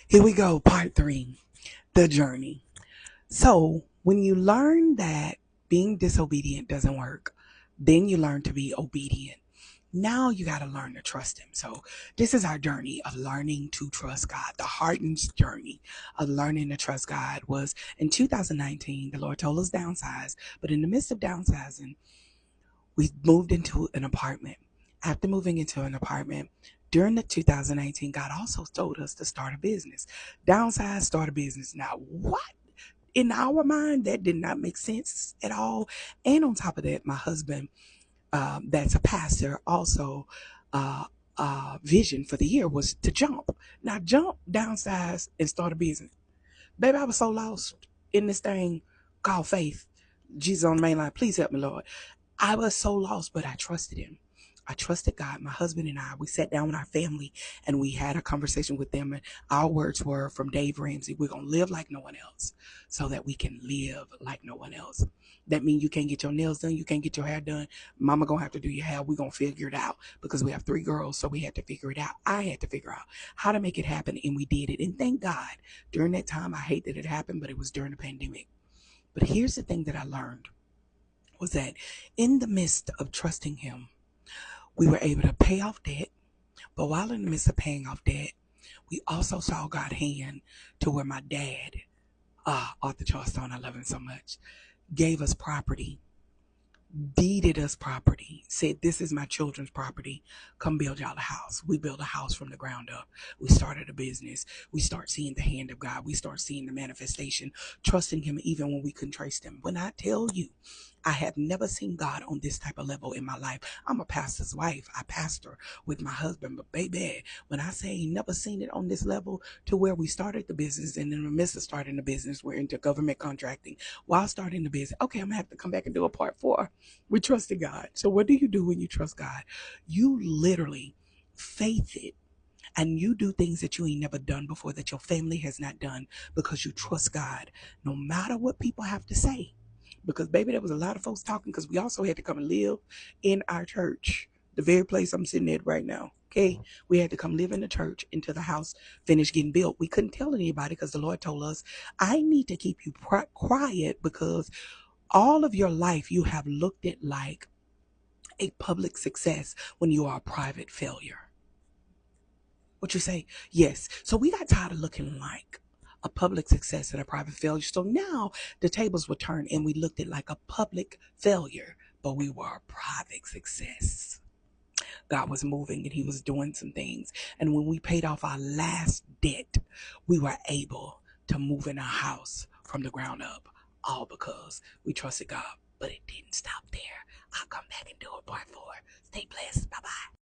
Here we go, part 3, the journey. So when you learn that being disobedient doesn't work, then you learn to be obedient. Now you got to learn to trust him. So this is our journey of learning to trust God. The Harden's journey of learning to trust God was in 2019. The Lord told us downsize, but in the midst of downsizing, we moved into an apartment. After moving into an apartment, during the 2019, God also told us to start a business. Downsize, start a business. Now, what? In our mind, that did not make sense at all. And on top of that, my husband, that's a pastor, also vision for the year was to jump. Now, jump, downsize, and start a business. Baby, I was so lost in this thing called faith. Jesus on the main line, please help me, Lord. I was so lost, but I trusted him. I trusted God. My husband and I, we sat down with our family and we had a conversation with them. And our words were from Dave Ramsey: we're going to live like no one else so that we can live like no one else. That means you can't get your nails done. You can't get your hair done. Mama going to have to do your hair. We're going to figure it out because we have 3 girls. So we had to figure it out. I had to figure out how to make it happen. And we did it. And thank God during that time, I hate that it happened, but it was during the pandemic. But here's the thing that I learned was that in the midst of trusting him, we were able to pay off debt. But while in the midst of paying off debt, we also saw God's hand to where my dad, Arthur Charleston, I love him so much, gave us property, deeded us property, said, this is my children's property. Come build y'all a house. We built a house from the ground up. We started a business. We start seeing the hand of God. We start seeing the manifestation, trusting him even when we couldn't trace him. When I tell you, I have never seen God on this type of level in my life. I'm a pastor's wife. I pastor with my husband. But baby, when I say never seen it on this level, to where we started the business, and in the midst of starting the business, we're into government contracting while starting the business. Okay, I'm going to have to come back and do a part 4. We trusted God. So what do you do when you trust God? You literally faith it. And you do things that you ain't never done before, that your family has not done, because you trust God, no matter what people have to say. Because, baby, there was a lot of folks talking, because we also had to come and live in our church, the very place I'm sitting at right now. Okay, we had to come live in the church until the house finished getting built. We couldn't tell anybody because the Lord told us, I need to keep you quiet, because all of your life you have looked at like a public success when you are a private failure. What you say? Yes. So we got tired of looking like a public success and a private failure. So now the tables were turned and we looked at like a public failure, but we were a private success. God was moving and he was doing some things. And when we paid off our last debt, we were able to move in our house from the ground up, all because we trusted God. But it didn't stop there. I